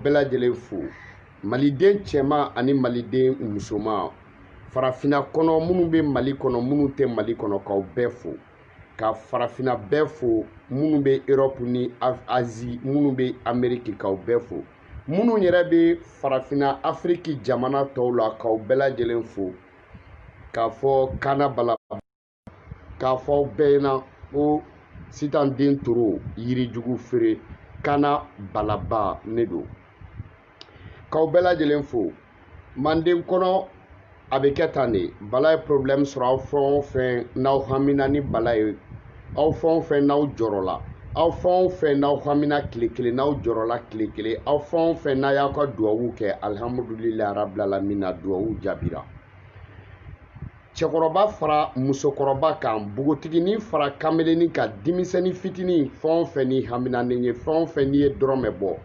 bela jelen fo maliden cɛman ani maliden musoman farafina kɔnɔ minnu bɛ Mali kɔnɔ minnu tɛ Mali kɔnɔ k'aw bɛɛ fo ka farafina bɛɛ fo minnu bɛ Europe ni Asie minnu bɛ Amérique k'aw bɛɛ fo minnu yɛrɛ bɛ farafina Afrique jamana tɔw la k'aw bɛɛ lajɛlen fo k'a fɔ Kana Balaba k'a fɔ aw bɛɛ ɲɛna ko Sitan Den Toro yirijugu feere Kana Balaba ne don k'aw bɛɛ lajɛlen fo Manden kɔnɔ a bɛ kɛ tan de Bala ye problème sɔrɔ aw fɛn o fɛn n'aw hamina ni Bala ye aw fɛn o fɛn n'aw jɔrɔla aw fɛn o fɛn n'aw hamina tile kelen n'aw jɔrɔla tile kelen aw fɛn o fɛn n'a y'aw ka duwawu kɛ alhamdulilahi rabbil alamin duwawu jaabira cɛkɔrɔba fara musokɔrɔba kan bogotiginin fara kameleni kan denmisɛnnin fitinin fɛn o fɛn ni haminanen ye fɛn o fɛn n'i ye dɔrɔmɛ bɔ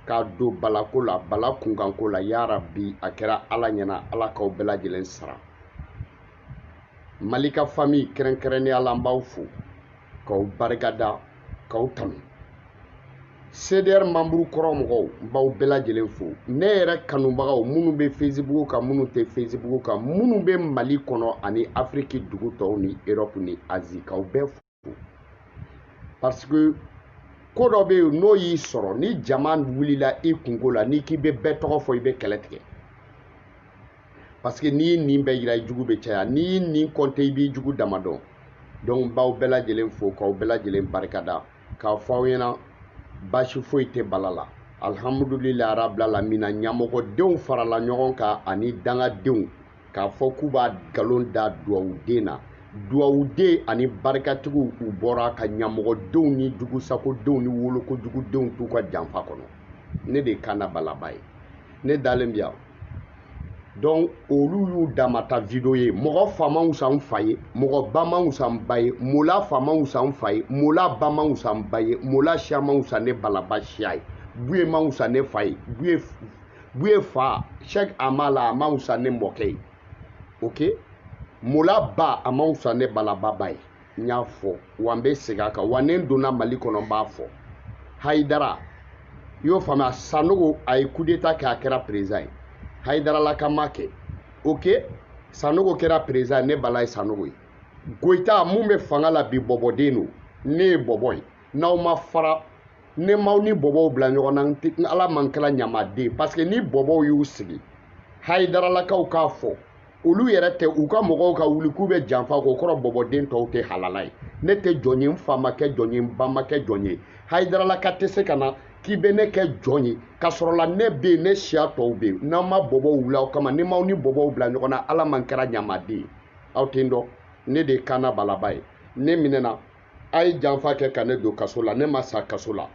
k'a don balako la bala kunkanko la ya rabbi a kɛra ala ɲɛna ala k'aw bɛɛ lajɛlen sara Mali ka famille kɛrɛnkɛrɛnnenya la an b'aw fo k'aw barikada k'aw tanu CDR membre kɔrɔ mɔgɔw n b'aw bɛɛ lajɛlen fo ne yɛrɛ kanubagaw minnu bɛ Facebook kan minnu tɛ Facebook kan minnu bɛ Mali kɔnɔ ani Afrique dugu tɔw ni Europe ni Asie k'aw bɛɛ fo parce que ko dɔ bɛ yen n'o y'i sɔrɔ ni jama wulila i kungo la n'i k'i bɛ bɛɛ tɔgɔ fɔ i bɛ kɛlɛ tigɛ parce que n'i ye nin bɛɛ yira i jugu bɛ caya n'i ye nin compter i b'i jugu dama dɔn donc n b'aw bɛɛ lajɛlen fo k'aw bɛɛ lajɛlen barikada k'a fɔ aw ɲɛna baasi foyi tɛ Bala la alhamdulilahi rabbil alamin ɲɛmɔgɔdenw farala ɲɔgɔn kan ani dangadenw k'a fɔ k'u b'a nkalon da duwawuden na duwawuden ani barikatigiw u bɔra ka ɲɛmɔgɔdenw ni jugusakodenw ni wolokojugudenw t'u ka janfa kɔnɔ ne de ye Kana Balaba ye ne dalen bi yan donc olu y'u damata video ye mɔgɔ fa ma wusa n fa ye mɔgɔ ba ma wusa n ba ye mola fa ma wusa n fa ye mola ba ma wusa n ba ye mola siya ma wusa ne Balaba siya ye buye ma wusa ne fa ye buye fa Cheikh Amala a ma wusa ne mɔkɛ ye ok mola ba a ma wusa ne Balaba ba ye n y'a fɔ wa n bɛ segin a kan wa ne donna Mali kɔnɔ n b'a fɔ Hayidara i y'o faamuya Sanogo a ye coup d'état kɛ a kɛra président ye Hayidara la ka ma kɛ ok Sanogo kɛra président ne Bala ye Sanogo ye Goyita mun bɛ fanga la bi bɔbɔden don ne ye bɔbɔ ye n'aw ma fara ne m'aw ni bɔbɔw bila ɲɔgɔn na ala man kɛla ɲamaden parce que ni bɔbɔw y'u sigi Hayidaralakaw k'a fɔ olu yɛrɛ tɛ u ka mɔgɔw ka wuli k'u bɛ janfa k'o kɔrɔ bɔbɔden tɔw tɛ halala ye ne tɛ jɔn ye n fa ma kɛ jɔn ye n ba ma kɛ jɔn ye Hayidaralaka tɛ se ka na k'i bɛ ne kɛ jɔn ye ka sɔrɔ la ne bɛ yen ne siya tɔw bɛ yen n'aw ma bɔbɔw wuli aw kama ni m'aw ni bɔbɔw bila ɲɔgɔn na ala man kɛra ɲamaden ye aw tɛ n dɔn ne de ye Kana Balaba ye ne minɛna a ye janfa kɛ ka ne don kaso la ne ma sa kaso la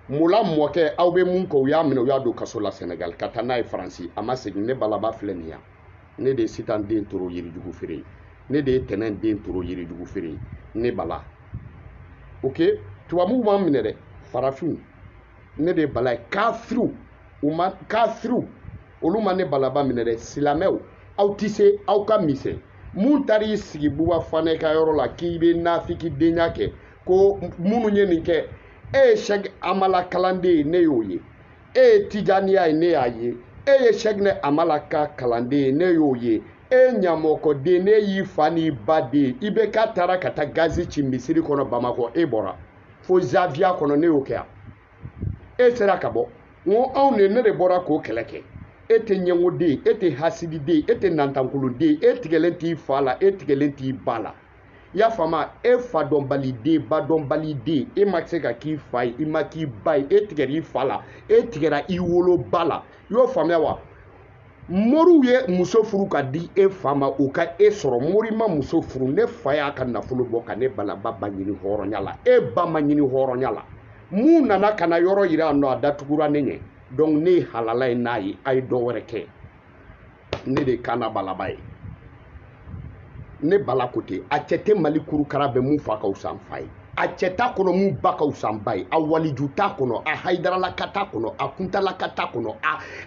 mula mɔkɛ aw bɛ mun kɛ u y'a minɛ u y'a don kaso la Sénégal ka taa n'a ye Faransi a ma segin ne Balaba filɛ nin yan ne de ye Sitan Den Toro yirijugu feere ye ne de ye Tɛnɛn Den Toro yirijugu feere ye ne Bala ok tubabuw m'an minɛ dɛ farafinw ne de ye Bala ye kafiriw olu ma ne Balaba minɛ dɛ silamɛw aw tɛ se aw ka misɛn mun taar'i sigi Buba Fane ka yɔrɔ la k'i bɛ nafikidenya kɛ ko minnu ye nin kɛ e ye Cheikh Amala kalanden ye ne y'o ye e ye Tijaniya ye ne y'a ye e ye Cheikh ne Amala ka kalanden ye ne y'o ye e ye ɲamɔkɔden ne y'i fa n'i ba den i bɛ k'a taara ka taa gazi ci misiri kɔnɔ Bamakɔ e bɔra fo Zavia kɔnɔ ne y'o kɛ yan e sera ka bɔ n ko anw de ne de bɔra k'o kɛlɛ kɛ e tɛ ɲɛngoden e tɛ hasididen e tɛ nantankolonden e tigɛlen t'i fa la e tigɛlen t'i ba la i y'a faamu e fa dɔnbaliden ba dɔnbaliden e ma se ka k'i fa ye i ma k'i ba ye e tigɛra i fa la e tigɛra i woloba la i y'o faamuya wa moriw ye muso furu ka di e fa ma o ka e sɔrɔ mori ma muso furu ne fa y'a ka nafolo bɔ ka ne Balaba ba ɲini hɔrɔnya la e ba ma ɲini hɔrɔnya la mun nana ka na yɔrɔ yira nɔ a datugura ne ɲɛ donc ne ye halala ye n'a ye a ye dɔ wɛrɛ kɛ ne de ye Kana Balaba ye ne Bala ko ten a cɛ tɛ Mali kurukara bɛ mun fa ka wusa n fa ye a cɛ t'a kɔnɔ mun ba ka wusa n ba ye, a waliju t'a kɔnɔ, a hayidaralaka t'a kɔnɔ, a kuntalaka t'a kɔnɔ,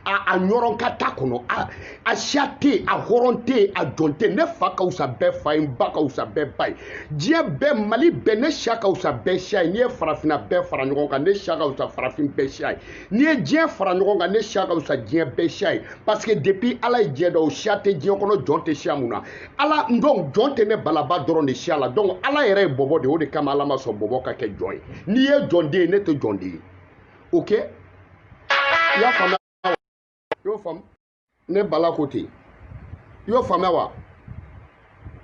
a ɲɔrɔnka t'a kɔnɔ, a siya tɛ yen, a hɔrɔn tɛ yen, a jɔn tɛ yen. Ne fa ka wusa bɛɛ fa ye, n ba ka wusa bɛɛ ba ye. Diɲɛ bɛɛ Mali bɛɛ ne siya ka wusa bɛɛ siya ye. N'i ye farafinna bɛɛ fara ɲɔgɔn kan ne siya ka wusa farafin bɛɛ siya ye. N'i ye diɲɛ fara ɲɔgɔn kan ne siya ka wusa diɲɛ bɛɛ siya ye. Parce que depuis Ala ye diɲɛ da o siya tɛ diɲɛ kɔnɔ, jɔn tɛ siya mun na. Ala donc jɔn tɛ ne balaba dɔrɔn de siya la. Donc Ala yɛrɛ ye bɔbɔ de, o de kama Ala ma sɔn bɔbɔ ka kɛ jɔn ye. N'i ye jɔn den ye ne tɛ jɔn den ye. Ok? I y'a faamuya wa? I y'o faamu? Ne bala ko ten. I y'o faamuya wa?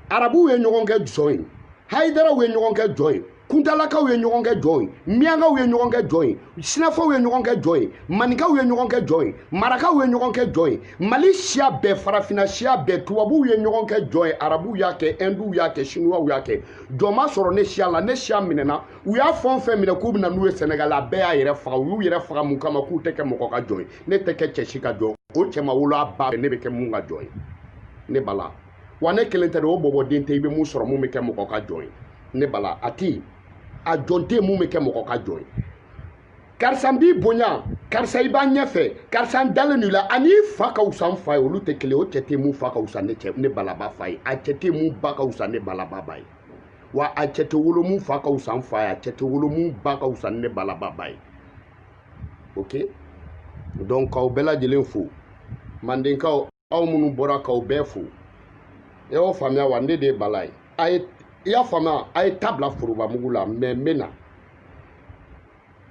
Arabuw ye ɲɔgɔn kɛ jɔn ye, Hayidaraw ye ɲɔgɔn kɛ jɔn ye, Kuntalakaw ye ɲɔgɔn kɛ jɔn ye, Miyankaw ye ɲɔgɔn kɛ jɔn ye, Sinafaw ye ɲɔgɔn kɛ jɔn ye, Maninkaw ye ɲɔgɔn kɛ jɔn ye, Marakaw ye ɲɔgɔn kɛ jɔn ye, Mali siya bɛɛ, farafinna siya bɛɛ, tubabuw ye ɲɔgɔn kɛ jɔn ye, Arabuw y'a kɛ, Hinduw y'a kɛ, Chinois y'a kɛ. Jɔn ma sɔrɔ ne siya la, ne siya minɛna, u y'a fɛn o fɛn minɛ k'u bɛna n'u ye Sénégal, a bɛɛ y'a yɛrɛ faga, u y'u yɛrɛ faga mun kama k'u tɛ kɛ mɔgɔ ka jɔn ye. Ne tɛ kɛ cɛ si ka jɔn, o cɛ ma wolo a ba ne bɛ kɛ mun ka jɔn ye. Ne bala. Wa ne kelen tɛ de, o bɔbɔden tɛ i bɛ mun sɔrɔ mun bɛ kɛ mɔgɔ ka jɔn ye. Ne bala, a ti a jɔn tɛ mun bɛ kɛ mɔgɔ ka jɔn ye. Karisa n b'i bonya, karisa i b'a ɲɛfɛ, karisa n dalen n'u la, ani fa ka wusa n fa ye, olu tɛ kelen, o cɛ tɛ mun fa ka wusa ne balaba fa ye, a cɛ tɛ mun ba ka wusa ne balaba ba ye. Wa a cɛ tɛ wolo mun fa ka wusa n fa ye, a cɛ tɛ wolo mun ba ka wusa ne balaba ba ye. Ok? Donc k'aw bɛɛ lajɛlen fo, Mandenkaw aw minnu bɔra k'aw bɛɛ fo. E y'o faamuya wa? Ne de ye Bala ye. I y'a faamuya, a ye tabila forobamugu la, mais n bɛ na.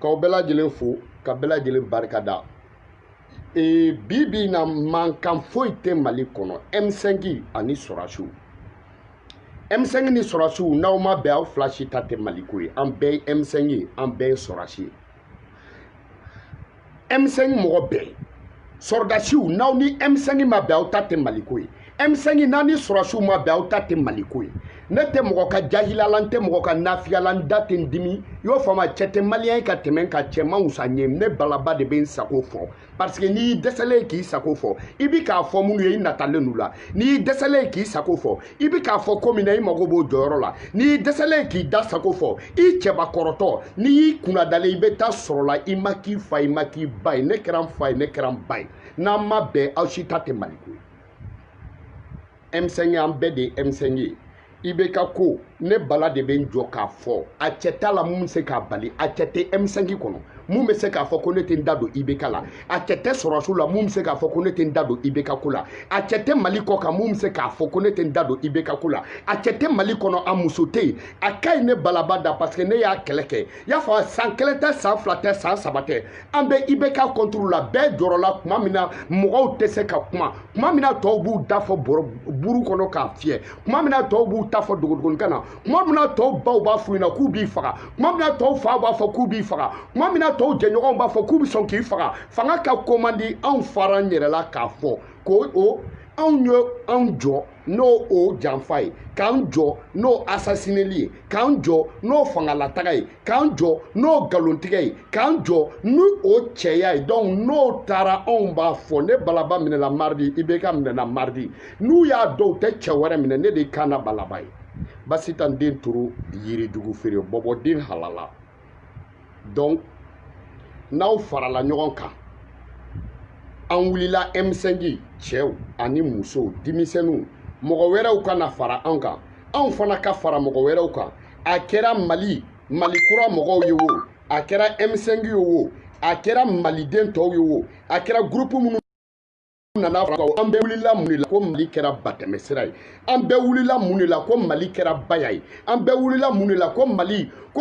K'aw bɛɛ lajɛlen fo, ka bɛɛ lajɛlen barikada. Bi bi in na mankan foyi tɛ Mali kɔnɔ, M5 ani sɔrɔdasiw. M5 ni sɔrɔdasiw n'aw ma bɛn aw fila si ta tɛ Maliko ye. An bɛɛ ye M5 ye, an bɛɛ ye sɔrɔdasi ye. M5 mɔgɔ bɛɛ, sɔrɔdasiw n'aw ni M5 ma bɛn aw ta tɛ Maliko ye. M5 n'a ni sɔrɔdasiw ma bɛn aw ta tɛ Maliko ye. Ne tɛ mɔgɔ ka jahila la, n tɛ mɔgɔ ka nafiya la, n da tɛ n dimi. I y'o faamu, cɛ tɛ maliyɛn ka tɛmɛ ka cɛ ma wusa n ye. Ne balaba de bɛ n sago fɔ. Parce que n'i dɛsɛlen k'i sago fɔ, i bi k'a fɔ minnu ye i natalen n'u la. N'i dɛsɛlen k'i sago fɔ, i bi k'a fɔ ko min na i mago b'o jɔyɔrɔ la. N'i dɛsɛlen k'i da sago fɔ, i cɛbakɔrɔtɔ, n'i y'i kunnadalen i bɛ taa sɔrɔ la i ma k'i fa, i ma k'i ba ye. Ne kɛra n fa ye, ne kɛra n ba ye. N'an ma bɛn aw si ta tɛ Maliko ye. M5 an bɛɛ de ye M5 ye. IBK ko ne bala de bɛ n jɔ k'a fɔ a cɛ t'a la mun bɛ se k'a bali, a cɛ tɛ M5 kɔnɔ mun bɛ se k'a fɔ ko ne tɛ n da don IBK la, a cɛ tɛ sɔrɔdasiw la mun bɛ se k'a fɔ ko ne tɛ n da don IBK ko la, a cɛ tɛ Mali kɔ kan mun bɛ se k'a fɔ ko ne tɛ n da don IBK ko la, a cɛ tɛ Mali kɔnɔ a muso tɛ yen, a ka ɲi ne balaba da parce que ne y'a kɛlɛ kɛ, i y'a fɔ san kelen tɛ, san fila tɛ, san saba tɛ, an bɛ IBK contre la bɛɛ jɔrɔ la tuma min na mɔgɔw tɛ se ka kuma, tuma min na tɔw b'u da fɔ buru kɔnɔ k'a fiyɛ, tuma min na tɔw b'u ta fɔ dogodogonin na, tuma min na tɔw baw b'a f'u ɲɛna k'u b'i faga, tuma min na tɔw fa b'a fɔ k'u b'i faga, tuma min na tɔw jɛɲɔgɔnw b'a fɔ k'u bɛ sɔn k'i faga, fanga ka ko man di anw fara n yɛrɛ la k'a fɔ ko anw ye anw jɔ n'o o janfa ye, k'an jɔ n'o assassineli ye, k'an jɔ n'o fangalataga ye, k'an jɔ n'o galontigɛ ye, k'an jɔ n'o cɛya ye. Donc n'o taara anw b'a fɔ ne balaba minɛla mardi, IBK minɛna mardi, n'u y'a dɔn u tɛ cɛ wɛrɛ minɛ ne de ye Kana balaba ye. Basitan den turu yiridugu feere bɔbɔden halala. Donc n'aw farala ɲɔgɔn kan, an wulila M5 cɛw ani musow denmisɛnninw mɔgɔ wɛrɛw kana fara an kan, anw fana ka fara mɔgɔ wɛrɛw kan, a kɛra Mali kura mɔgɔw ye o, a kɛra M5 ye o, a kɛra maliden tɔw ye o, a kɛra groupe minnu nana fɔ an bɛɛ wulila mun de la ko Mali kɛra batɛmɛsira ye, an bɛɛ wulila mun de la ko Mali kɛra baya ye, an bɛɛ wulila mun de la ko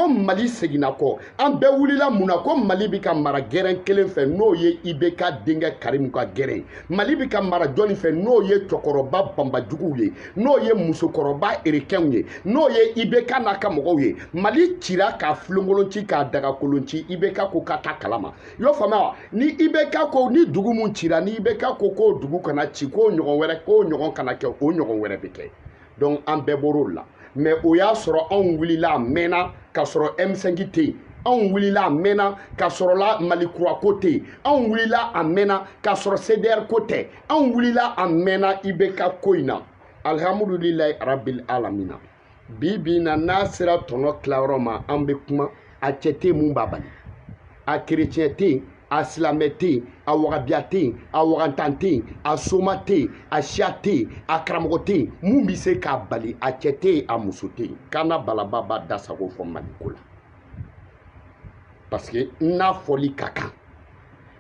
Mali seginna kɔ, an bɛɛ wulila mun na ko Mali bɛ ka mara gɛrɛn kelen fɛ n'o ye IBK denkɛ Karimu ka gɛrɛn, Mali bɛ ka mara jɔnni fɛ n'o ye cɛkɔrɔba banbajuguw ye, n'o ye musokɔrɔba erikɛnw ye, n'o ye IBK n'a ka mɔgɔw ye. Mali cira k'a filonkolon ci k'a dagakolon ci, IBK ko ka taa kalama. I y'o faamuya wa? Ni IBK ko ni dugu mun cira, ni IBK ko k'o dugu kana ci, k'o ɲɔgɔn kana kɛ, o ɲɔgɔn wɛrɛ bɛ kɛ. Donc an bɛɛ bɔr'o la. Mais o y'a sɔrɔ anw wulila a mɛnna ka sɔrɔ M5 tɛ yen, anw wulila a mɛnna ka sɔrɔ la Mali kura ko tɛ yen, anw wulila a mɛnna ka sɔrɔ CDR ko tɛ, anw wulila a mɛnna IBK ko in na. Alhamdulilayi rabil alamina. bibi na nasira tono claroma ambe kuma a chete mumbabali a chrétienté a silamete a wagabiate a wagantante a somate a chiate a karamogote mumbi se ka bali a chete a musote kana balababa dasago fo malikula parce que n'a foli kaka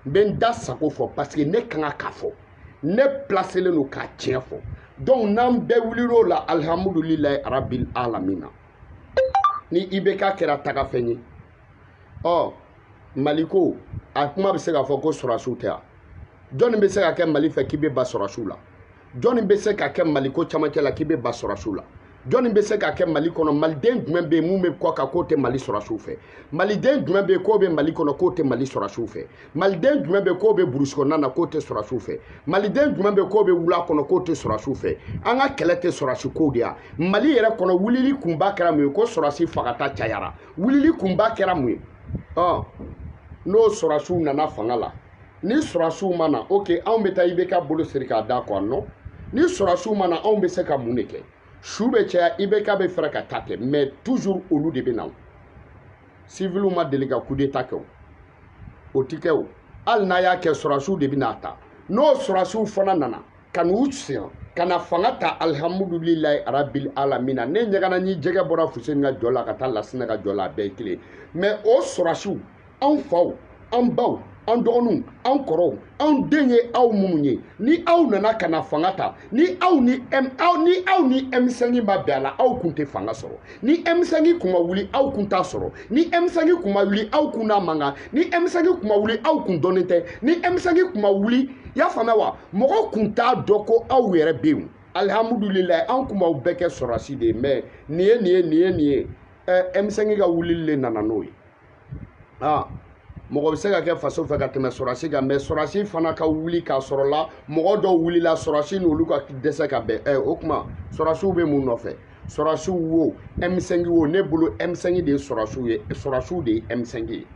ben dasago fo parce que ne kanga kafo ne placer le no ka tien fo donc n'an bɛɛ wuliro la alhamdulilayi arabil alamina ni ibeka kɛra tagafɛn ye maliko a kuma bɛ se k'a fɔ ko sɔrɔsiw tɛ yan jɔnni bɛ se ka kɛ mali fɛ k'i bɛ ba sɔrɔsiw la jɔnni bɛ se ka kɛ maliko camancɛ la k'i bɛ ba sɔrɔsiw la jɔnni bɛ se ka kɛ mali kɔnɔ maliden jumɛn bɛ yen mun bɛ kɔ kan k'o tɛ mali sɔrɔsiw fɛ maliden jumɛn bɛ yen k'o bɛ mali kɔnɔ k'o tɛ mali sɔrɔsiw fɛ maliden jumɛn bɛ yen k'o bɛ burusi kɔnɔna na k'o tɛ sɔrɔsiw fɛ maliden jumɛn bɛ yen k'o bɛ wula kɔnɔ k'o tɛ sɔrɔsiw fɛ an ka kɛlɛ tɛ sɔrɔsi kow de yan mali yɛrɛ kɔnɔ wulili kunba kɛra mun ye ko sɔrɔsi fagata cayara wulili kunba kɛra mun ye n'o sɔrɔsiw nana fanga la ni sɔrɔsiw ma na ok anw bɛ taa IBK bolo siri k'a da quoi non ni sɔrɔsiw ma na anw bɛ se ka mun de kɛ su bɛ caya IBK bɛ fɛrɛ ka taa kɛ mais toujours olu de bɛ na civiliw ma deli ka coup d'état kɛ o ti kɛ o hali n'a y'a kɛ sɔrɔsiw de bɛ n'a ta n'o sɔrɔsiw fana nana ka n'u siran ka na fanga ta alhamdulilayi arabil alamina ne ɲagana ni jɛgɛ bɔra Fuseni ka jɔ la ka taa Lasina ka jɔ la a bɛɛ ye kelen mais o sɔrɔsiw anw faw an baw an dɔgɔninw an kɔrɔw an den ye aw minnu ye ni aw nana ka na fanga ta ni aw ni M5 ma bɛn a la aw kun tɛ fanga sɔrɔ ni M5 kun ma wuli aw kun t'a sɔrɔ ni M5 kun ma wuli aw kun n'a mankan ni M5 kun ma wuli aw kun dɔnnen tɛ ni M5 kun ma wuli y'a faamuya wa mɔgɔ kun t'a dɔn ko aw yɛrɛ bɛ yen alhamdulilayi an kun b'aw bɛɛ kɛ sɔrɔsi de ye mais nin ye M5 ka wulili le nana n'o ye mɔgɔ bɛ se ka kɛ faso fɛ ka tɛmɛ sɔrɔsi kan mais sɔrɔsi fana ka wuli k'a sɔrɔ la mɔgɔ dɔw wulila sɔrɔsi n'olu ka dɛsɛ ka bɛn o kuma sɔrɔsiw bɛ mun nɔfɛ sɔrɔsiw wo M5 wo ne bolo M5 de ye sɔrɔsiw ye sɔrɔsiw de ye M5 ye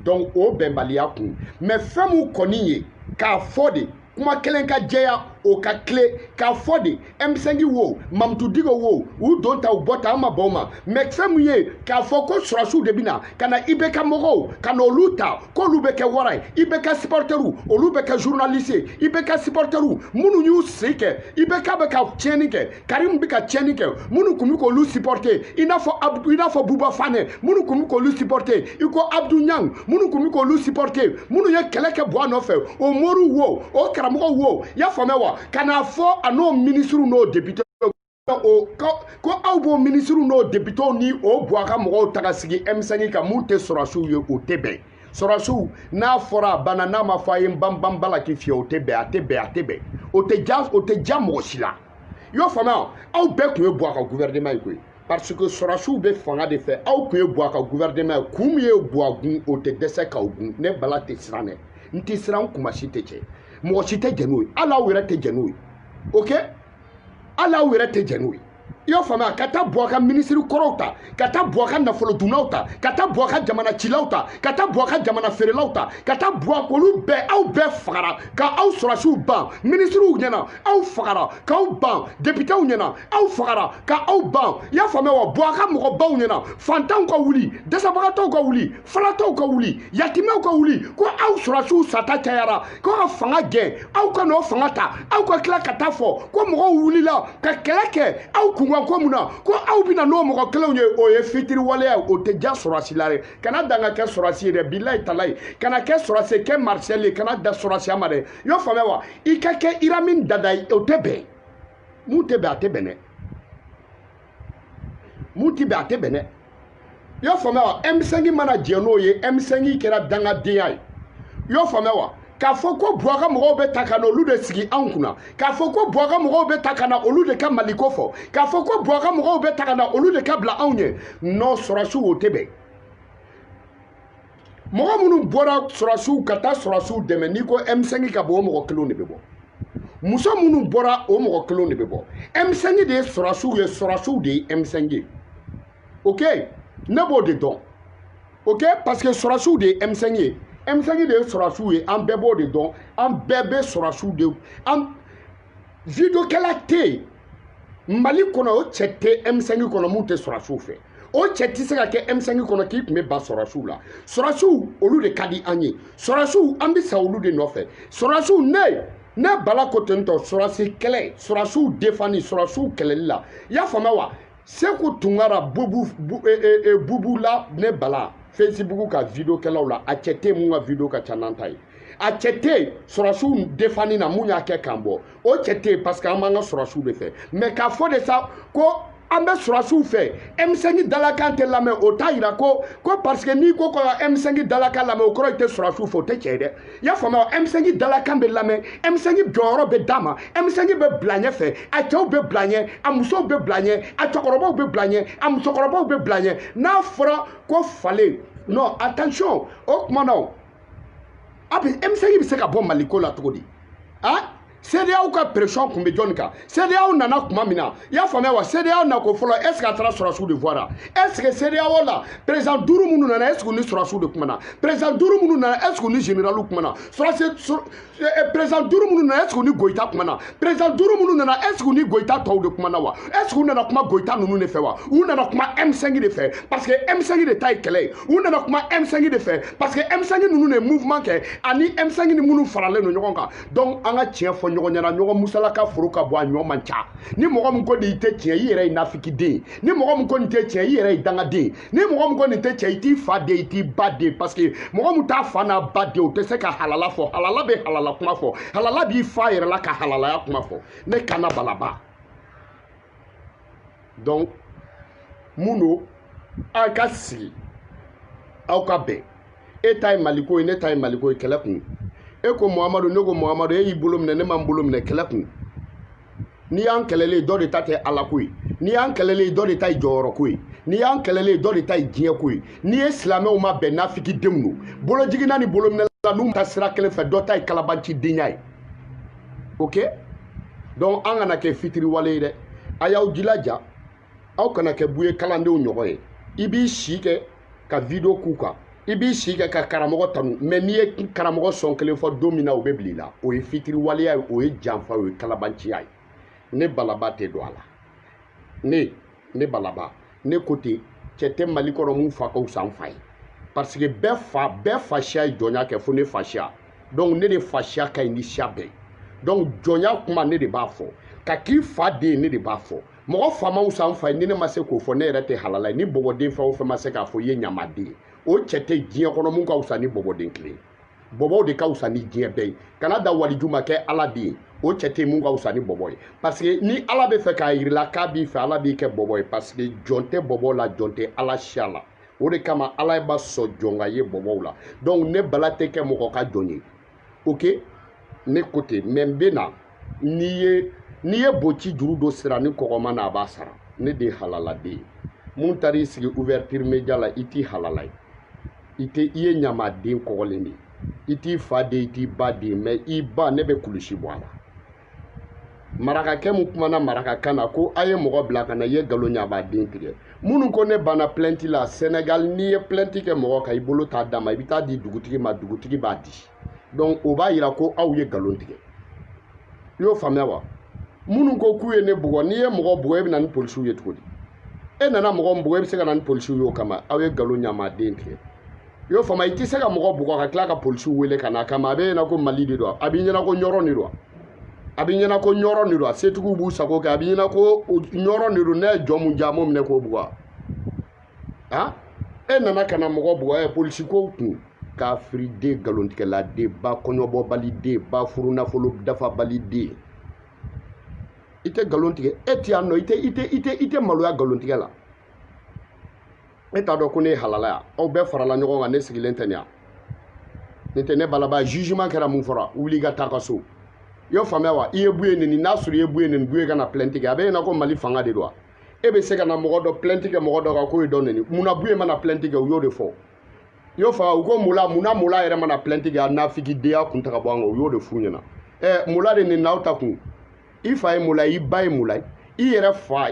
donc o bɛnbaliya kun mais fɛn mun kɔni ye k'a fɔ de kuma kelen ka jɛya o ka tile k'a fɔ de M5 wo Mamutu Digo wo u don ta u bɔ ta an ma bɔ o ma mais fɛn mun ye k'a fɔ ko sɔrɔsiw de bɛ na ka na IBK mɔgɔw ka na olu ta k'olu bɛ kɛ wara ye IBK supporters olu bɛ kɛ journaliste ye IBK supporters minnu y'u sen kɛ IBK bɛ ka tiɲɛni kɛ Karim bɛ ka tiɲɛni kɛ minnu kun bɛ k'olu supporter i n'a fɔ Buba Fane minnu kun bɛ k'olu supporter i ko Abdou Niang minnu kun bɛ k'olu supporter minnu ye kɛlɛ kɛ bɔ a nɔfɛ o Moriw wo o karamɔgɔw wo y'a faamuya wa ka n'a fɔ a n'o ministres n'o députés ko aw b'o ministres n'o députés ni o bɔ a ka mɔgɔw ta ka sigi M5 kan mun tɛ sɔrɔsiw ye o tɛ bɛn sɔrɔsiw n'a fɔra a banna n'a ma fɔ a ye n ban bala k'i fiyɛ o tɛ bɛn a tɛ bɛn o tɛ ja mɔgɔ si la i y'o faamuya aw bɛɛ tun ye bɔ a ka gouvernement ye koyi parce que sɔrɔsiw bɛ fanga de fɛ aw tun ye bɔ a ka gouvernement ye kun min ye bɔ a gun o tɛ dɛsɛ k'aw gun ne bala tɛ siran dɛ n tɛ siran kuma si tɛ cɛ mɔgɔ si tɛ jɛn n'o ye hali aw yɛrɛ tɛ jɛn n'o ye ok hali aw yɛrɛ tɛ jɛn n'o ye i y'o faamuya ka taa bɔ a ka minisiri kɔrɔw ta ka taa bɔ a ka nafolo dunnaw ta ka taa bɔ a ka jamana cilaw ta ka taa bɔ a ka jamana feerelaw ta ka taa bɔ a olu bɛɛ aw bɛɛ fagara ka aw sɔrɔsiw ban minisiriw ɲɛna aw fagara k'aw ban députéw ɲɛna aw fagara ka aw ban i y'a faamuya wa bɔ a ka mɔgɔbaw ɲɛna fantanw ka wuli dɛsɛbagatɔw ka wuli falatɔw ka wuli yatimɛw ka wuli ko aw sɔrɔsiw sata cayara ko ka fanga gɛn aw ka n'o fanga ta aw ka tila ka taa fɔ ko mɔgɔw wulila ka kɛlɛ kɛ aw kun ko mun na ko aw bɛna n'o mɔgɔ kelenw ye o ye fitiriwaleya o tɛ ja sɔrɔsi la dɛ kana dan ka kɛ sɔrɔsi ye dɛ bilayi talayi kana kɛ sɔrɔsi kɛ Marcel ye kana da sɔrɔsiya ma dɛ i y'o faamuya wa i ka kɛ Iramin Dada ye o tɛ bɛn mun tɛ bɛn a tɛ bɛn dɛ mun tɛ bɛn a tɛ bɛn dɛ i y'o faamuya wa M5 mana jɛ n'o ye M5 kɛra dangadenya ye i y'o faamuya wa k'a fɔ ko Buwa ka mɔgɔw bɛ ta ka na olu de sigi anw kunna k'a fɔ ko Buwa ka mɔgɔw bɛ ta ka na olu de ka Maliko fɔ k'a fɔ ko Buwa ka mɔgɔw bɛ ta ka na olu de ka bila anw ɲɛ non sɔrɔsiw o tɛ bɛn mɔgɔ minnu bɔra sɔrɔsiw ka taa sɔrɔsiw dɛmɛ n'i ko M5 ka bɔ o mɔgɔ kelenw de bɛ bɔ muso minnu bɔra o mɔgɔ kelenw de bɛ bɔ M5 de ye sɔrɔsiw ye sɔrɔsiw de ye M5 ye ok ne b'o de dɔn ok parce que sɔrɔsiw de ye M5 ye M5 de ye sɔrɔsiw ye an bɛɛ b'o de dɔn an bɛɛ bɛ sɔrɔsiw de an vidéokɛla tɛ yen Mali kono o cɛ tɛ M5 kono mun tɛ sɔrɔsiw fɛ o cɛ tɛ se ka kɛ M5 kono k'i tun bɛ ba sɔrɔsiw la sɔrɔsiw olu de ka di an ye sɔrɔsiw an bɛ sa olu de nɔfɛ sɔrɔsiw ne bala ko ten tɔ sɔrɔsi kɛlɛ sɔrɔsiw defani sɔrɔsiw kɛlɛli la i y'a faamuya wa Seku Tunkara bubu la ne bala Facebook ka video kɛlaw la a cɛ tɛ mun ka video ka ca n'an ta ye a cɛ tɛ sɔrɔsiw defani na mun y'a kɛ k'an bɔ o cɛ tɛ parce que an b'an ka sɔrɔsiw de fɛ mais k'a fɔ de sa ko an bɛ sɔrɔsiw fɛ M5 dalakan tɛ lamɛn o t'a yira ko parce que n'i ko ka M5 dalakan lamɛn o kɔrɔ i tɛ sɔrɔsiw fɛ o tɛ tiɲɛ dɛ i y'a faamuya M5 dalakan bɛ lamɛn M5 jɔyɔrɔ bɛ d'a ma M5 bɛ bila ɲɛfɛ a cɛw bɛ bila ɲɛ a musow bɛ bila ɲɛ a cɛkɔrɔbaw bɛ bila ɲɛ a musokɔrɔbaw bɛ bila ɲɛ n'a fɔra ko falen non attention o tuma na M5 bɛ se ka bɔ Maliko la cogo di CEDEAO ka pression kun bɛ jɔnni kan CEDEAO nana kuma min na i y'a faamuya wa CEDEAO na ko fɔlɔ est ce que a taara sɔrɔsiw de voira est ce que CEDEAO la président duuru minnu nana est ce que u ni sɔrɔsiw de kumana président duuru minnu nana est ce que u ni généraliw kumana président duuru minnu nana est ce que u ni Goïta kumana président duuru minnu nana est ce que u ni Goïta tɔw de kumana wa est ce que u nana kuma Goïta ninnu de fɛ wa u nana kuma M5 de fɛ parce que M5 de ta ye kɛlɛ ye u nana kuma M5 de fɛ parce que M5 ninnu de ye mouvement kɛ ani M5 ni minnu faralen don ɲɔgɔn kan donc an ka tiɲɛ fɔ ɲɔgɔn ɲɛna ɲɔgɔn musalaka foro ka bɔ a ɲɔ man ca ni mɔgɔ min ko nin tɛ tiɲɛ i yɛrɛ ye nafikiden ni mɔgɔ min ko nin tɛ tiɲɛ i yɛrɛ ye dangaden ni mɔgɔ min ko nin tɛ tiɲɛ i t'i fa den i t'i ba den parce que mɔgɔ min t'a fa n'a ba den o tɛ se ka halala fɔ halala bɛ halala kuma fɔ halala b'i fa yɛrɛ la ka halalaya kuma fɔ ne kana balaba donc mun don aw ka sigi aw ka bɛn e ta ye Maliko ye ne ta ye Maliko ye kɛlɛ kun e ko Muhamadu ne ko Muhamadu e y'i bolo minɛ ne m'an bolo minɛ kɛlɛ kun n'i y'an kɛlɛlen dɔ de ta tɛ Ala ko ye n'i y'an kɛlɛlen dɔ de ta ye jɔyɔrɔ ko ye n'i y'an kɛlɛlen dɔ de ta ye diɲɛ ko ye n'i ye silamɛw ma bɛn nafikidenw don bolojigina ni bolominɛla n'u ta sira kelen fɛ dɔ ta ye kalabancidenya ye ok donc an kana kɛ fitiriwale ye dɛ a y'aw jilaja aw kana kɛ buye kalandenw ɲɔgɔn ye i b'i si kɛ ka video k'u kan i b'i si kɛ ka karamɔgɔ tanu mais n'i ye karamɔgɔ sɔn kelen fɔ don min na o bɛ bila i la o ye fitiriwaleya ye o ye janfa o ye kalabanciya ye ne balaba tɛ don a la ne balaba ne ko ten cɛ tɛ Mali kɔnɔ mun fa ka wusa n fa ye parce que bɛɛ fasiya ye jɔnya kɛ fo ne fasiya donc ne de fasiya ka ɲi ni siya bɛɛ donc jɔnya kuma ne de b'a fɔ ka k'i fa den ne de b'a fɔ mɔgɔ fa ma wusa n fa ye ni ne ma se k'o fɔ ne yɛrɛ tɛ halala ye ni bɔbɔden fɛn o fɛn ma se k'a fɔ i ye ɲamaden ye o cɛ tɛ diɲɛ kɔnɔ mun ka wusa ni bɔbɔden kelen bɔbɔw de ka wusa ni diɲɛ bɛɛ ye kana da waliju ma kɛ Ala den ye o cɛ tɛ mun ka wusa ni bɔbɔ ye parce que ni Ala bɛ fɛ k'a yirila k'a b'i fɛ Ala b'i kɛ bɔbɔ ye parce que jɔn tɛ bɔbɔ la jɔn tɛ Ala siya la o de kama Ala b'a sɔn jɔn ka ye bɔbɔw la donc ne bala tɛ kɛ mɔgɔ ka jɔn ye ok ne ko ten mais n bɛ na n'i ye boci juru dɔ sira ni kɔgɔma na a b'a sara ne de ye halaladen ye mun taar'i sigi ouverture média la i t'i halala ye i ye ɲamaden kɔgɔlen de ye i t'i fa den i t'i ba den mais i ba ne bɛ kulusi bɔ a la marakakɛ mun kumana marakakan na ko a ye mɔgɔ bila ka na i ye nkalon ɲɛ a b'a den tigɛ minnu ko ne banna plainte la Sénégal n'i ye plainte kɛ mɔgɔ kan i bolo t'a d'a ma i bɛ taa di dugutigi ma dugutigi b'a di donc o b'a yira ko aw ye nkalon tigɛ i y'o faamuya wa minnu ko k'u ye ne bugɔ n'i ye mɔgɔ bugɔ e bɛ na ni polisiw ye cogo di e nana mɔgɔ min bugɔ e bɛ se ka na ni polisiw ye o kama aw ye nkalon ɲɛ a ma den tigɛ i y'o faamuya i tɛ se ka mɔgɔ bugɔ ka tila ka polisiw wele ka na kama a bɛ ɲɛna ko Mali de don a b'i ɲɛna ko ɲɔrɔ de don a b'i ɲɛna ko ɲɔrɔ de don a setigiw b'u sago kɛ a b'i ɲɛna ko ɲɔrɔ de don ne ye jɔn mun ja m'o minɛ k'o bugɔ e nana ka na mɔgɔ bugɔ polisikow kun kafiriden nkalontigɛladen ba kɔɲɔbɔbaliden ba furunafolo dafabaliden i tɛ nkalon tigɛ e tɛ yan nɔ i tɛ maloya nkalontigɛ la e t'a dɔn ko ne ye halala yan aw bɛɛ farala ɲɔgɔn kan ne sigilen tɛ nin yan ne tɛ ne balaba jugement kɛra mun fɔra wuli ka taa ka so i y'o faamuya wa i ye buye nini n'a sɔrɔ i ye buye nini buye ka na plainte kɛ a bɛ ɲɛna ko Mali fanga de don wa e bɛ se ka na mɔgɔ dɔ plainte kɛ mɔgɔ dɔ kan k'o ye dɔ nini munna buye mana plainte kɛ u y'o de fɔ i y'o faamuya u ko munna Mula yɛrɛ mana plainte kɛ a nafigidenya kun ta ka bɔ an kan u y'o de f'u ɲɛna Mula de nin n'aw ta kun i fa ye Mula ye i ba ye Mula ye i yɛrɛ fa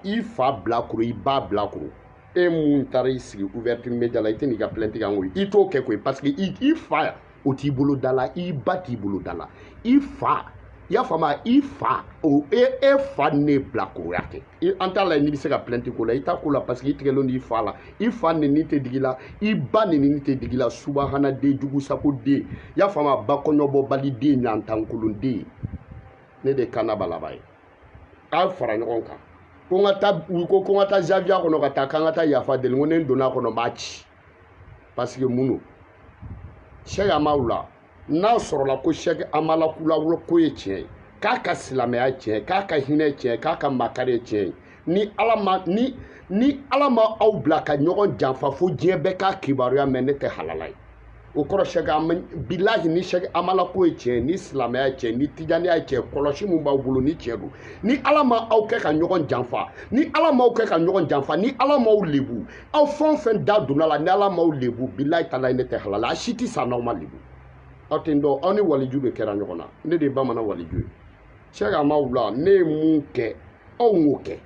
i fa bilakoro i ba bilakoro e mun taara i sigi ouverture média la i tɛ n'i ka plainte kɛ an ko i t'o kɛ koyi parce que i fa o t'i bolo da la i ba t'i bolo da la i fa y'a fama i fa o e fa ne bila koya kɛ an t'a la n'i bɛ se ka plainte ko la i t'a ko la parce que i tigɛlen don i fa la i fa neni tɛ digi la i ba neni tɛ digi la subahana den jugu sago den y'a fama ba kɔɲɔbɔbali den ɲantankolon den ne de kan na balaba ye k'a fara ɲɔgɔn kan ko n ka taa u ko ko n ka taa Zavia kɔnɔ ka taa k'an ka taa yafa deli ko ne donna kɔnɔ n b'a ci parce que mun don Cheikh Amaru la n'a sɔrɔla ko Cheikh Amala kula ko ye tiɲɛ ye k'a ka silamɛya tiɲɛ k'a ka hinɛ tiɲɛ k'a ka makari tiɲɛ ni Ala ma aw bila ka ɲɔgɔn janfa fo diɲɛ bɛɛ k'a kibaruya mɛn ne tɛ halala ye o kɔrɔ Cheikh bilahi ni Cheikh Amala ko ye tiɲɛ ni silamɛya tiɲɛ ni tijaniya ye tiɲɛ kɔlɔsi mun b'aw bolo ni tiɲɛ don ni Ala ma aw kɛ ka ɲɔgɔn janfa ni Ala m'aw kɛ ka ɲɔgɔn janfa ni Ala m'aw lebu aw fɛn fɛn da donna la ni Ala m'aw lebu bilahi talahi ne tɛ halala a si tɛ sa n'aw ma lebu aw tɛ n dɔn aw ni waliju de kɛra ɲɔgɔn na ne de ye bamanan waliju ye Cheikh Amaru la ne ye mun kɛ aw m'o kɛ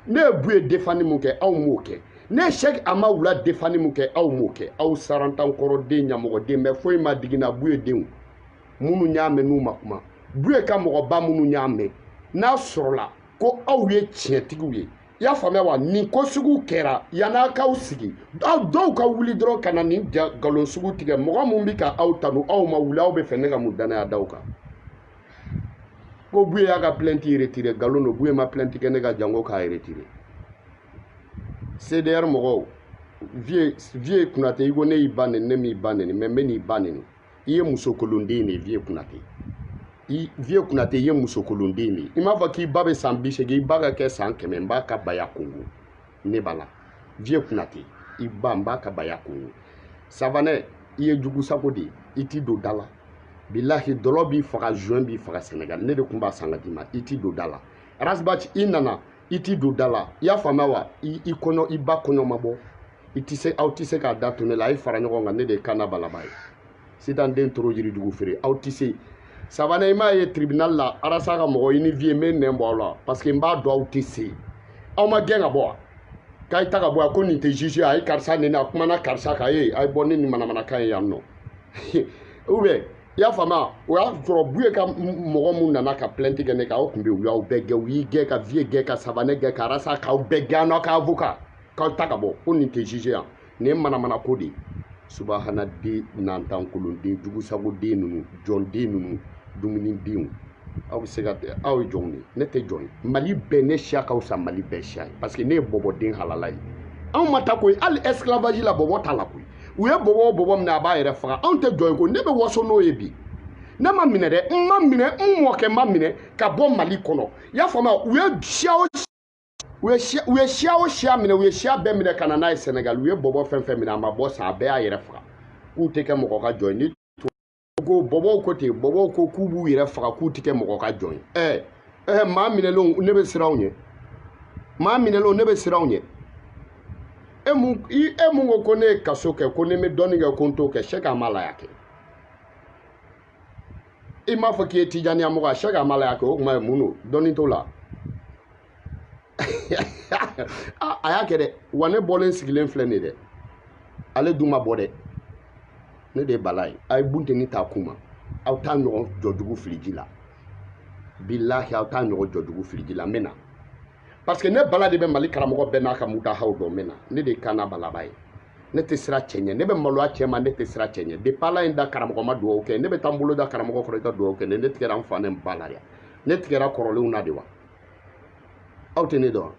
ne ye Buye defani mun kɛ aw m'o kɛ ne ye Cheikh Amaru la defani mun kɛ aw m'o kɛ aw sarantankɔrɔden ɲamɔgɔden bɛɛ foyi ma digina Buye denw minnu y'a mɛn n'u ma kuma Buye ka mɔgɔba minnu y'a mɛn n'a sɔrɔla ko aw ye tiɲɛtigiw ye i y'a faamuya wa nin ko sugu kɛra yan'a k'aw sigi aw dɔw ka wuli dɔrɔn ka na nin galon sugu tigɛ mɔgɔ mun bɛ ka aw tanu aw ma wuli aw bɛ fɛ ne ka mun danaya d'aw kan ko Buye y'a ka plainte retiré galon don Buye ma plainte kɛ ne ka jango k'a retiré CDR mɔgɔw Vieux Konate i ko ne y'i ba neni ne m'i ba neni mais n bɛ n'i ba neni i ye musokolonden de ye Vieux Konate Vieux Konate i ye musokolonden de ye i m'a fɔ k'i ba bɛ san 80 i ba ka kɛ san 100 n b'a ka baya kongo ne b'a la Vieux Konate i ba n b'a ka baya kongo Savanɛ i ye jugu sago de ye i t'i don da la bilahi dɔlɔ b'i faga juin b'i faga Sénégal ne de tun b'a san ka d'i ma i t'i don da la Rasbach i nana i t'i don da la i y'a faamuya wa i ba kɔɲɔ ma bɔ aw tɛ se k'a da to ne la a ye fara ɲɔgɔn kan ne de ye kan na balaba ye sitan den toro yirijugu feere aw tɛ se Savanɛ i m'a ye tribunal la Arasa ka mɔgɔ i ni Vieux n bɛ nɛn bɔ aw la parce que n b'a dɔn aw tɛ se aw ma gɛn ka bɔ wa k'a ye ta ka bɔ yan ko nin tɛ juge a ye karisa neni a kumana karisa kan a ye bɔ ni nin manamanakan ye yan nɔ ou bien i y'a faamuya o y'a sɔrɔ Buye ka mɔgɔ mun nana ka plainte kɛ ne kan aw tun bɛ yen u y'aw bɛɛ gɛn u y'i gɛn ka Vieux gɛn ka Savanɛ gɛn ka Arasa k'aw bɛɛ gɛn n'aw ka avocat k'aw ta ka bɔ ko nin tɛ juge yan nin ye manamana ko de ye subahana den nantankolonden jugusagoden ninnu jɔnden ninnu dumunidenw aw bɛ se ka aw ye jɔnw de ne tɛ jɔn ye Mali bɛɛ ne siya ka fisa Mali bɛɛ siya ye parce que ne ye bɔbɔden halala ye anw ma taa koyi hali esclavage la bɔbɔ t'a la koyi u ye bɔbɔ minɛ a b'a yɛrɛ faga anw tɛ jɔn ye koyi ne bɛ waso n'o ye bi ne ma minɛ dɛ n ma minɛ n mɔkɛ ma minɛ ka bɔ Mali kɔnɔ i y'a faamuya u ye siya o siya minɛ u ye siya bɛɛ minɛ ka na n'a ye Sénégal u ye bɔbɔ fɛn fɛn minɛ a ma bɔ sa a bɛɛ y'a yɛrɛ faga k'u tɛ kɛ mɔgɔ ka jɔn ye ni ko bɔbɔw ko ten bɔbɔw ko k'u b'u yɛrɛ faga k'u tɛ kɛ mɔgɔ ka jɔn ye maa minɛlenw ne bɛ siran ɲɛ maa minɛlenw ne bɛ siran ɲɛ e mun ko ne ye kaso kɛ ko ne bɛ dɔɔnin kɛ ko n t'o kɛ Cheikh Amala y'a kɛ i m'a fɔ k'i ye tijaniya mɔgɔ ye Cheikh Amala y'a kɛ o tuma ye mun don dɔɔnin t'o la a y'a kɛ dɛ wa ne bɔlen sigilen filɛ nin ye dɛ ale dun ma bɔ dɛ ne de ye bala ye a ye bunteni t'a kun ma aw t'a ɲɔgɔn jɔjugu fili ji la bilahi aw t'a ɲɔgɔn jɔjugu fili ji la n bɛ na parce que ne bala de bɛ Mali karamɔgɔ bɛɛ n'a ka mutahaw dɔn n bɛ na ne de ye kan na balaba ye ne tɛ sira cɛ ɲɛ ne bɛ maloya cɛ ma ne tɛ sira cɛ ɲɛ depuis Ala ye n da karamɔgɔ ma dugawu kɛ ne bɛ taa n bolo da karamɔgɔ kɔrɔ i ka dugawu kɛ ne tigɛra n fa ni n ba la de ne tigɛra kɔrɔlenw na de wa aw tɛ ne dɔn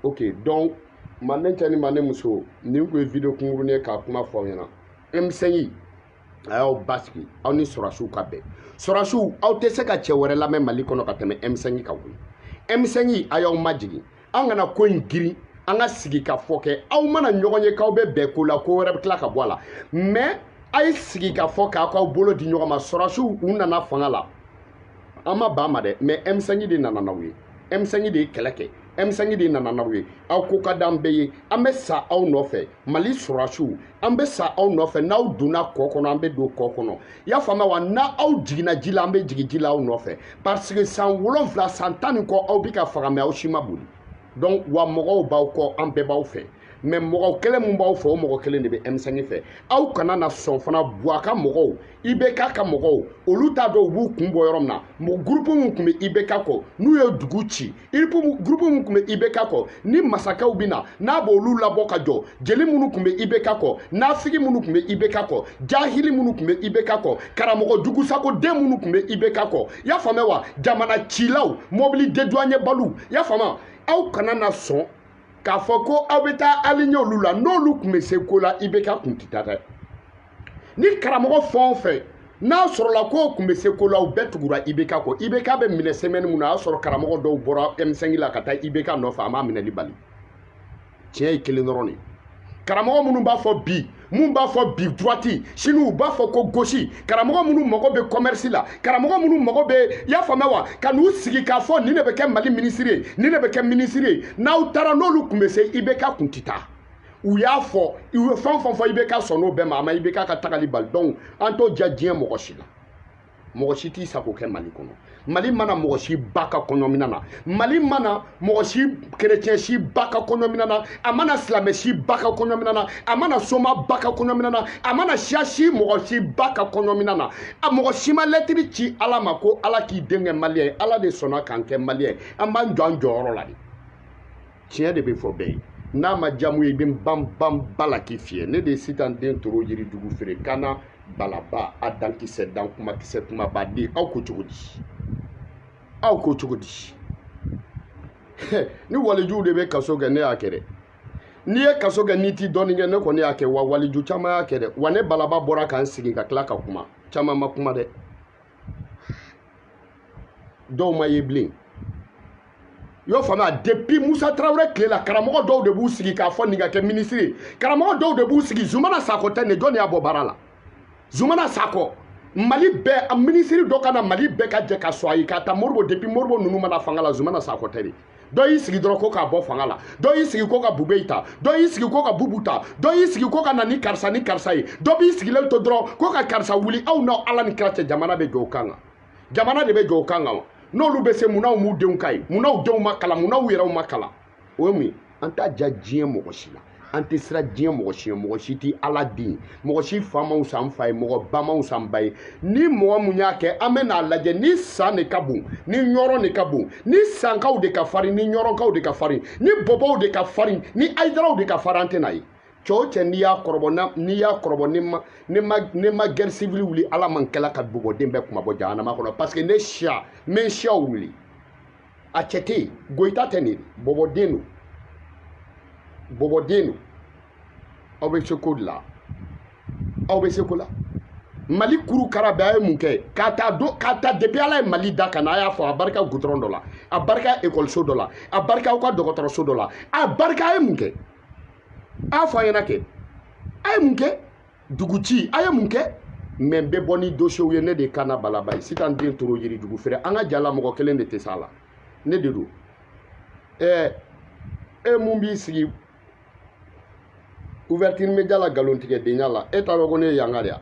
ok donc manden cɛ ni manden muso nin tun ye video kunkurunin ye k'a kuma fɔ aw ɲɛna M5 a y'aw basigi aw ni sɔrɔsiw ka bɛn sɔrɔsiw aw tɛ se ka cɛ wɛrɛ lamɛn Mali kɔnɔ ka tɛmɛ M5 kan koyi M5 a y'aw majigin an kana ko in girin an ka sigi ka fɔ kɛ aw mana ɲɔgɔn ye k'aw bɛ bɛn ko la ko wɛrɛ bɛ tila ka bɔ a la mais a ye sigi ka fɔ k'aw bolo di ɲɔgɔn ma sɔrɔsiw u nana fanga la an ma ban ma dɛ mais M5 de nana n'aw ye M5 de ye kɛlɛ kɛ M5 de nana n'aw ye aw ko ka d'an bɛɛ ye an bɛ sa aw nɔfɛ Mali sɔrɔsiw an bɛ sa aw nɔfɛ n'aw donna kɔ kɔnɔ an bɛ don kɔ kɔnɔ i y'a faamuya wa n'aw jiginna ji la an bɛ jigin ji la aw nɔfɛ parce que san 7 san 10 kɔ aw bɛ ka faga mais aw si ma boli donc wa mɔgɔw b'aw kɔ an bɛɛ b'aw fɛ mais mɔgɔ kelen mun b'aw fɛ o mɔgɔ kelen de bɛ M5 fɛ aw kana na sɔn fana Buwaka mɔgɔw IBK ka mɔgɔw olu t'a dɔn u b'u kun bɔ yɔrɔ min na groupe mun tun bɛ IBK kɔ n'u ye dugu ci groupe mun tun bɛ IBK kɔ ni masakɛw bɛ na n'a b'olu labɔ ka jɔ jeli minnu tun bɛ IBK kɔ nafigi minnu tun bɛ IBK kɔ jahili minnu tun bɛ IBK kɔ karamɔgɔ jugusago den minnu tun bɛ IBK kɔ y'a faamuya wa jamana cilaw mobili dédouané balu y'a faamuya aw kana na sɔn k'a fɔ ko aw bɛ taa aligner olu la n'olu tun bɛ se ko la IBK kun tɛ taa dɛ ni karamɔgɔ fɛn o fɛn n'a sɔrɔla ko tun bɛ se ko la u bɛɛ tugura IBK kɔ IBK bɛ minɛ semaine mun na a y'a sɔrɔ karamɔgɔ dɔw bɔra M5 la ka taa IBK nɔfɛ a m'a minɛli bali tiɲɛ ye kelen dɔrɔn de karamɔgɔ minnu b'a fɔ bi mun b'a fɔ bi droite sini u b'a fɔ ko gauche karamɔgɔ minnu mago bɛ commerce la karamɔgɔ minnu mago bɛ y'a faamuya wa ka n'u sigi k'a fɔ nin de bɛ kɛ Mali ministre ye nin de bɛ kɛ ministre ye n'aw taara n'olu tun bɛ se IBK kun tɛ taa u y'a fɔ u ye fɛn fɛn fɔ IBK sɔnn'o bɛɛ ma a ma IBK ka tagali bali donc an t'o ja diɲɛ mɔgɔ si la mɔgɔ si t'i sago kɛ Mali kɔnɔ Mali mana mɔgɔ si ba ka kɔɲɔmina na Mali mana mɔgɔ si chrétien si ba ka kɔɲɔmina na a mana silamɛ si ba ka kɔɲɔmina na a mana soma ba ka kɔɲɔmina na a mana siya si mɔgɔ si ba ka kɔɲɔmina na a mɔgɔ si ma lɛtiri ci Ala ma ko Ala k'i den kɛ maliyɛn ye Ala de sɔnna k'an kɛ maliyɛn an b'an jɔ an jɔyɔrɔ la de tiɲɛ de bɛ fɔ bɛɛ ye n'a ma jamu ye i bɛ ban ba la k'i fiyɛ ne de ye Sitan den Toro Yiridugu feere kana balaba a dankisɛ dan kumakisɛ kumaba di aw ko cogo di aw ko cogo di ni walijuw de bɛ kaso kɛ ne y'a kɛ dɛ n'i ye kaso kɛ n'i t'i dɔɔnin kɛ ne kɔni y'a kɛ wa waliju caman y'a kɛ dɛ wa ne balaba bɔra k'an sigi ka tila ka kuma caman ma kuma dɛ dɔw ma ye bilen y'o faamuya depuis Musa Traoré tile la karamɔgɔ dɔw de b'u sigi k'a fɔ nin ka kɛ ministre ye karamɔgɔ dɔw de b'u sigi Zumana Sakɔ tɛ nin jɔn y'a bɔ baara la Zumana Sakɔ Mali bɛɛ a ministre dɔ ka na Mali bɛɛ ka jɛ ka sɔn a ye k'a ta Moribo depuis Moribo ninnu mana fanga la Zumana Sakɔ tɛ de dɔ y'i sigi dɔrɔn ko k'a bɔ fanga la dɔ y'i sigi ko ka Bube ta dɔ y'i sigi ko ka Bubu ta dɔ y'i sigi ko ka na ni karisa ye dɔ b'i sigilen to dɔrɔn ko ka karisa wuli aw n'aw Ala ni kira cɛ jamana bɛ jɔ o kan kan jamana de bɛ jɔ o kan kan n'olu bɛ se munnaw m'u denw ka ye munnaw denw ma kalan munnaw yɛrɛw ma kalan o ye mun ye an t'a ja diɲɛ mɔgɔ si la an tɛ sira diɲɛ mɔgɔ si ye mɔgɔ si tɛ Ala den mɔgɔ si fa ma wusa an fa ye mɔgɔ ba ma wusa an ba ye ni mɔgɔ mun y'a kɛ an bɛ n'a lajɛ ni san de ka bon ni ɲɔrɔ de ka bon ni sankaw de ka farin ni ɲɔrɔnkaw de ka farin ni bɔbɔw de ka farin ni ayidaraw de ka farin an tɛ n'a ye cɛ o cɛ n'i y'a kɔrɔbɔ ne ma guerre civile wuli Ala man kɛla ka bɔbɔden bɛɛ kuma bɔ jahanama kɔnɔ parce que ne siya n bɛ n siyaw wuli a cɛ tɛ yen Goyita tɛ nin bɔbɔden don bɔbɔden don aw bɛ se ko de la aw bɛ se ko la Mali kurukara bɛɛ a ye mun kɛ k'a ta depuis Ala ye Mali da ka na a y'a fɔ a barika goudron dɔ la a barika école dɔ la a barika aw ka dɔgɔtɔrɔso dɔ la a barika a ye mun kɛ a y'a fɔ a ɲɛna kɛ a ye mun kɛ dugu ci a ye mun kɛ mais n bɛ bɔ ni dossier ye ne de kana balaba ye Sitan den Toro Yiridugu feere an ka jala mɔgɔ kelen de tɛ s'a la ne de don e mun b'i sigi ouverture média la galontigɛ denya la e t'a dɔn ko ne ye yanga de ya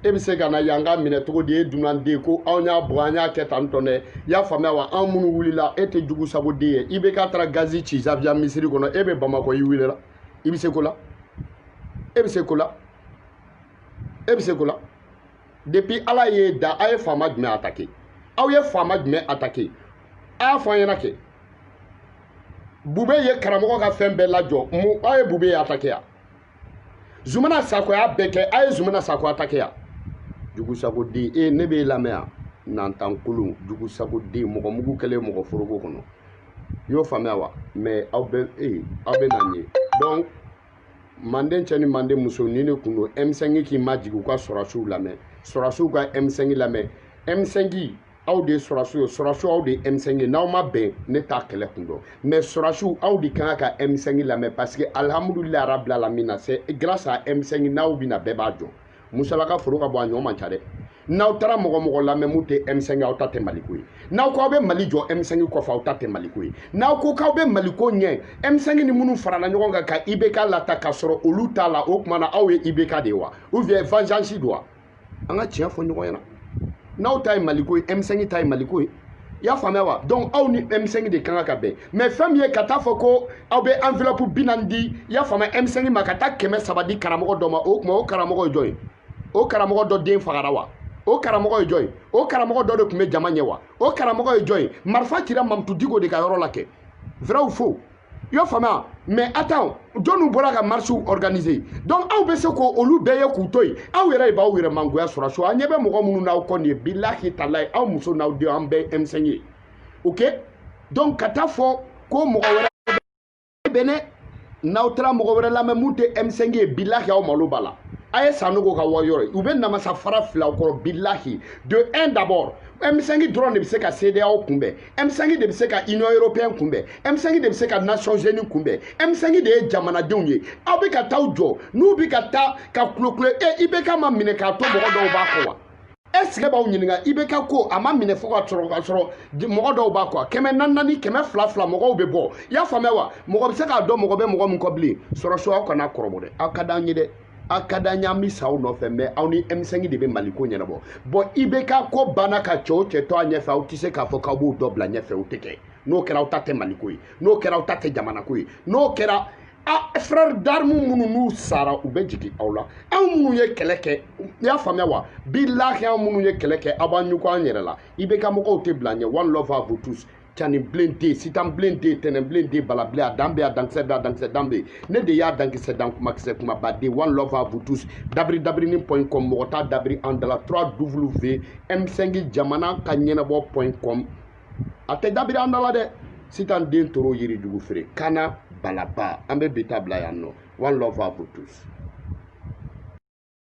e bɛ se ka na yanga minɛ cogo di e dunanden ko anw y'a bɔ an y'a kɛ tan tɔ dɛ i y'a faamuya wa anw minnu wulila e tɛ jugu sago den ye i bɛ k'a taara gazi ci Zawiya misiri kɔnɔ e bɛ Bamakɔ i wulila i bɛ se ko la e bɛ se ko la e bɛ se ko la depuis Ala ye da a ye faama jumɛn attaqué aw ye faama jumɛn attaqué a y'a fɔ an ɲɛna kɛ Bube ye karamɔgɔ ka fɛn bɛɛ lajɔ aw ye Bube ye attaqué ya Zumana Sakɔ y'a bɛɛ kɛ a ye Zumana Sakɔ attaqué ya jugusago den ne b'e lamɛn yan nantan kolon jugusago den mɔgɔ mugu kɛlen mɔgɔ foroko kɔnɔ i y'o faamuya wa mais aw bɛ na n ye donc Manden cɛ ni Manden muso ni ne kun don M5 k'i ma jigin u ka sɔrɔsiw lamɛn sɔrɔsiw ka M5 lamɛn M5 aw de ye sɔrɔsiw ye sɔrɔsiw aw de ye M5 ye n'aw ma bɛn ne t'a kɛlɛ kun dɔn mais sɔrɔsiw aw de kan ka M5 lamɛn parce que alhamdulilayi rabbil alamin c'est grâce à M5 n'aw bɛna bɛɛ b'a jɔ musalaka foro ka bɔ a ɲɔgɔn man ca dɛ n'aw taara mɔgɔ lamɛn mun tɛ M5 aw ta tɛ Maliko ye n'aw ko aw bɛ Mali jɔ M5 kɔfɛ aw ta tɛ Maliko ye n'aw ko k'aw bɛ Maliko ɲɛ M5 ni minnu farala ɲɔgɔn kan ka IBK lata ka sɔrɔ olu t'a la o tuma na aw ye IBK de ye wa ou bien vengeance don wa an ka tiɲɛ fɔ ɲɔgɔn ɲɛna n'aw ta ye Maliko ye M5 ta ye Maliko ye y'a faamuya wa donc aw ni M5 de kan ka bɛn mais fɛn min ye ka taa fɔ ko aw bɛ enveloppe 40 di y'a faamuya M5 ma ka taa 300 di karamɔgɔ dɔ ma o tuma o karamɔgɔ ye jɔn ye o karamɔgɔ dɔ den fagara wa o karamɔgɔ ye jɔn ye o karamɔgɔ dɔ de tun bɛ jama ɲɛ wa o karamɔgɔ ye jɔn ye marifa cira Mamutu Diko de ka yɔrɔ la kɛ vrai ou faux y'a faamuya mais attends jɔnniw bɔra ka marche organiser donc aw bɛ se ko olu bɛɛ ye k'u to yen aw yɛrɛ de b'aw yɛrɛ mangoya sɔrɔ so an ɲɛ bɛ mɔgɔ minnu n'aw kɔ nin ye bilahi talahi aw muso n'aw denw an bɛɛ M5 ye ok donc ka taa fɔ ko mɔgɔ wɛrɛ bɛ ne n'aw taara mɔgɔ wɛrɛ lamɛn mun tɛ M5 ye bilahi aw malo b'a la a ye Sanogo ka wari yɔrɔ ye u bɛ namasa fara fila aw kɔrɔ bilahi de un d'abord M5 dɔrɔn de bɛ se ka CEDEAO kunbɛn M5 de bɛ se ka Union européenne kunbɛn M5 de bɛ se ka Nations Unies kunbɛn M5 de ye jamanadenw ye aw bɛ ka taa jɔ n'u bɛ ka taa ka kulo IBK ma minɛ k'a to mɔgɔ dɔw b'a kɔ wa est-ce que b'aw ɲininka IBK ko a ma minɛ fo ka sɔrɔ mɔgɔ dɔw b'a kɔ 400 400 mɔgɔw bɛ bɔ i y'a faamuya wa mɔgɔ bɛ se k'a dɔn mɔgɔ bɛ mɔgɔ min kɔ bilen sɔrɔ so aw kana kɔrɔbɔ dɛ aw ka d'an ye dɛ aw ka d'an ye an bɛ sa aw nɔfɛ mais aw ni M5 de bɛ Mali ko ɲɛnabɔ bon IBK ko banna ka cɛ o cɛ to a ɲɛfɛ aw tɛ se k'a fɔ k'aw b'o dɔ bila ɲɛfɛ o tɛ kɛ n'o kɛra aw ta tɛ Mali ko ye n'o kɛra aw ta tɛ jamana ko ye n'o kɛra frère d'armes minnu n'u sara u bɛ jigin aw la anw minnu ye kɛlɛ kɛ i y'a faamuya wa bilahi anw minnu ye kɛlɛ kɛ aw b'an ɲugu an yɛrɛ la IBK mɔgɔw tɛ bila ɲɛ one love à vous tous Cani blende sitan blende tenen blende balablé a dambe a dankse dambe ne de ya dankise dan kuma bade one love à vous tous dabri.com mota dabri andala 3w m5 jamana kanyenabo.com ate dabri andala de sitan den toro yiri dugu fere kana balaba ambe beta bla yanno one love à vous tous